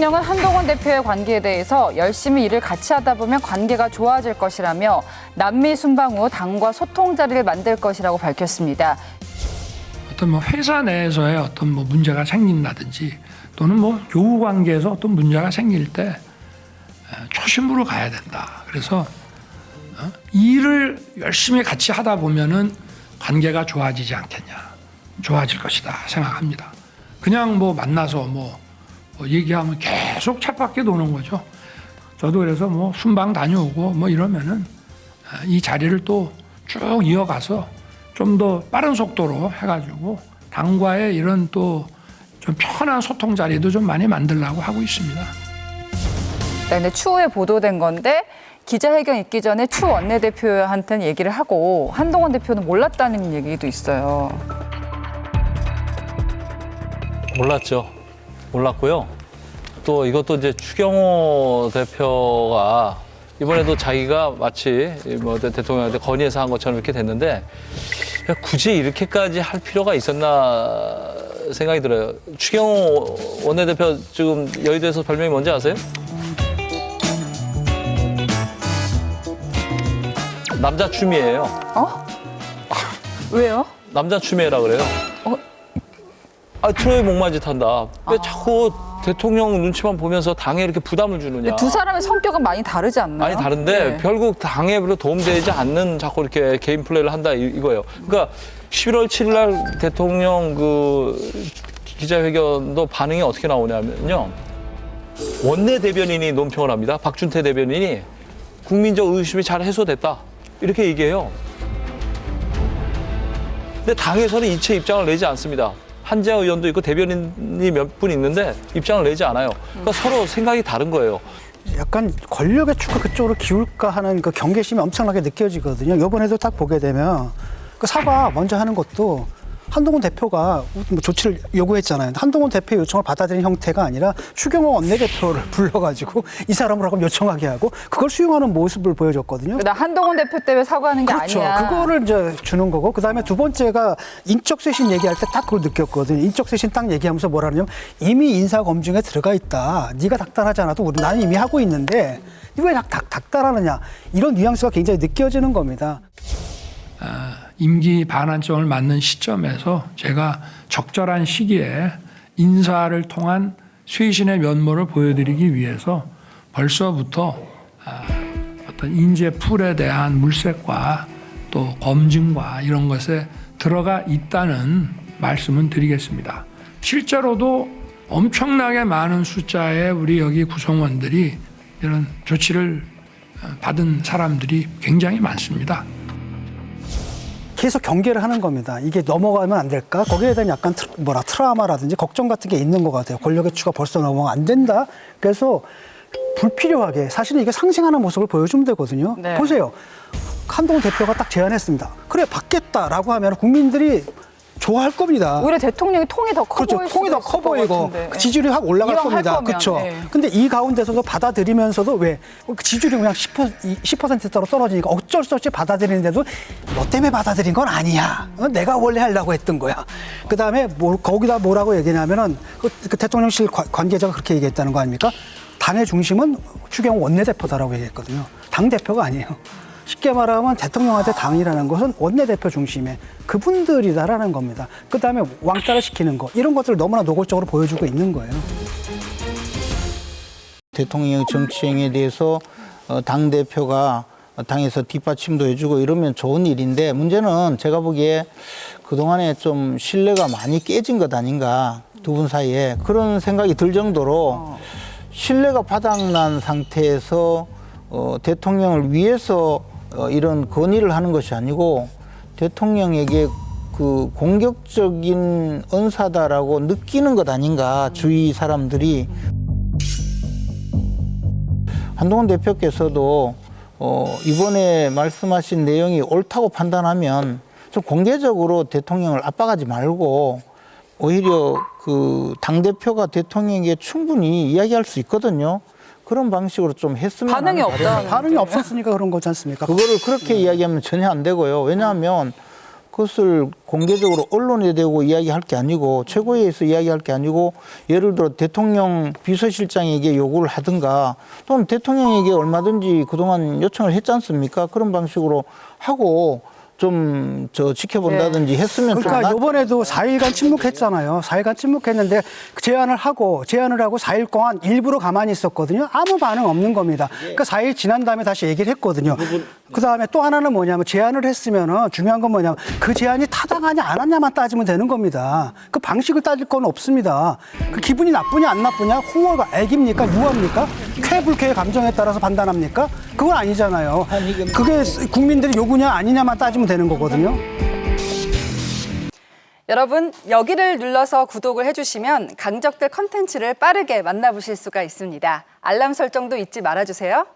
대통령은 한동훈 대표의 관계에 대해서 열심히 일을 같이 하다 보면 관계가 좋아질 것이라며 남미 순방 후 당과 소통 자리를 만들 것이라고 밝혔습니다. 어떤 회사 내에서의 어떤 문제가 생긴다든지 또는 교우 관계에서 어떤 문제가 생길 때 초심으로 가야 된다. 그래서 일을 열심히 같이 하다 보면은 관계가 좋아지지 않겠냐, 좋아질 것이다 생각합니다. 그냥 만나서 얘기하면 계속 쳇바퀴 도는 거죠. 저도 그래서 순방 다녀오고 이러면은 이 자리를 또 쭉 이어가서 좀 더 빠른 속도로 해가지고 당과의 이런 또 좀 편한 소통 자리도 좀 많이 만들려고 하고 있습니다. 네, 추후에 보도된 건데 기자회견 있기 전에 추 원내대표한테는 얘기를 하고 한동훈 대표는 몰랐다는 얘기도 있어요. 몰랐고요. 또 이것도 이제 추경호 대표가 이번에도 자기가 마치 대통령한테 건의해서 한 것처럼 이렇게 됐는데 굳이 이렇게까지 할 필요가 있었나 생각이 들어요. 추경호 원내대표 지금 여의도에서 별명이 뭔지 아세요? 남자 추미애예요. 왜요? 남자 추미애라 그래요. 트로이 목마짓 한다. 왜 자꾸 대통령 눈치만 보면서 당에 이렇게 부담을 주느냐. 두 사람의 성격은 많이 다르지 않나요? 많이 다른데 네. 결국 당에 별로 도움되지 않는 자꾸 이렇게 개인 플레이를 한다 이거예요. 그러니까 11월 7일 날 대통령 기자회견도 반응이 어떻게 나오냐면요. 원내 대변인이 논평을 합니다. 박준태 대변인이 국민적 의심이 잘 해소됐다. 이렇게 얘기해요. 근데 당에서는 이체 입장을 내지 않습니다. 한지아 의원도 있고 대변인이 몇 분 있는데 입장을 내지 않아요. 그러니까 서로 생각이 다른 거예요. 약간 권력의 축을 그쪽으로 기울까 하는 그 경계심이 엄청나게 느껴지거든요. 이번에도 딱 보게 되면 그 사과 먼저 하는 것도 한동훈 대표가 조치를 요구했잖아요. 한동훈 대표의 요청을 받아들인 형태가 아니라 추경호 원내대표를 불러가지고 이 사람을 하고 요청하게 하고 그걸 수용하는 모습을 보여줬거든요. 나 한동훈 대표 때문에 사과하는 게 그렇죠. 아니야. 그거를 이제 주는 거고 그다음에 두 번째가 인적 쇄신 얘기할 때 딱 그걸 느꼈거든요. 인적 쇄신 딱 얘기하면서 뭐라 하냐면 이미 인사 검증에 들어가 있다. 네가 닥달하지 않아도 나는 이미 하고 있는데 왜 닥달하느냐. 이런 뉘앙스가 굉장히 느껴지는 겁니다. 임기 반환점을 맞는 시점에서 제가 적절한 시기에 인사를 통한 쇄신의 면모를 보여드리기 위해서 벌써부터 어떤 인재 풀에 대한 물색과 또 검증과 이런 것에 들어가 있다는 말씀은 드리겠습니다. 실제로도 엄청나게 많은 숫자의 우리 여기 구성원들이 이런 조치를 받은 사람들이 굉장히 많습니다. 계속 경계를 하는 겁니다. 이게 넘어가면 안 될까? 거기에 대한 약간 트라우마라든지 걱정 같은 게 있는 것 같아요. 권력의 추가 벌써 넘어가면 안 된다. 그래서 불필요하게 사실은 이게 상징하는 모습을 보여주면 되거든요. 네. 보세요. 한동훈 대표가 딱 제안했습니다. 그래 받겠다라고 하면 국민들이 좋아할 겁니다. 오히려 대통령이 통이 더 커 그렇죠. 보일 통이 더 수도 커 있을 것 보이고 같은데. 그 지지율이 확 올라갈 이왕 할 겁니다. 거면, 그렇죠. 네. 근데 이 가운데서도 받아들이면서도 왜 지지율이 그냥 10%대로 떨어지니까 어쩔 수 없이 받아들이는데도 너 때문에 받아들인 건 아니야. 내가 원래 하려고 했던 거야. 그다음에 거기다 뭐라고 얘기냐면은 그 대통령실 관계자가 그렇게 얘기했다는 거 아닙니까? 당의 중심은 추경호 원내대표다라고 얘기했거든요. 당 대표가 아니에요. 쉽게 말하면 대통령한테 당이라는 것은 원내대표 중심의 그분들이다라는 겁니다. 그다음에 왕따를 시키는 거 이런 것들을 너무나 노골적으로 보여주고 있는 거예요. 대통령 정치행위에 대해서 당대표가 당에서 뒷받침도 해주고 이러면 좋은 일인데 문제는 제가 보기에 그동안에 좀 신뢰가 많이 깨진 것 아닌가 두 분 사이에 그런 생각이 들 정도로 신뢰가 바닥난 상태에서 대통령을 위해서 이런 건의를 하는 것이 아니고 대통령에게 그 공격적인 언사다라고 느끼는 것 아닌가 주위 사람들이. 한동훈 대표께서도 이번에 말씀하신 내용이 옳다고 판단하면 좀 공개적으로 대통령을 압박하지 말고 오히려 그 당대표가 대통령에게 충분히 이야기할 수 있거든요. 그런 방식으로 좀 했으면 반응이 하는 바람이 없다. 반응이 없었으니까 그런 거지 않습니까? 그거를 그렇게 이야기하면 전혀 안 되고요. 왜냐하면 그것을 공개적으로 언론에 대고 이야기할 게 아니고 최고위에서 이야기할 게 아니고 예를 들어 대통령 비서실장에게 요구를 하든가 또는 대통령에게 얼마든지 그동안 요청을 했지 않습니까? 그런 방식으로 하고 좀 지켜본다든지 했으면 좀 그러니까 이번에도 4일간 침묵했잖아요. 4일간 침묵했는데 제안을 하고 4일 동안 일부러 가만히 있었거든요. 아무 반응 없는 겁니다. 그러니까 4일 지난 다음에 다시 얘기를 했거든요. 그다음에 또 하나는 뭐냐면 제안을 했으면은 중요한 건 뭐냐면 그 제안이 타당하냐 안 하냐만 따지면 되는 겁니다. 그 방식을 따질 건 없습니다. 그 기분이 나쁘냐 안 나쁘냐 홍어가 애기입니까 유아입니까? 쾌불쾌의 감정에 따라서 판단합니까? 그건 아니잖아요. 그게 국민들이 요구냐 아니냐만 따지면 되는 거거든요. 여러분, 여기를 눌러서 구독을 해주시면 강적들 컨텐츠를 빠르게 만나보실 수가 있습니다. 알람 설정도 잊지 말아주세요.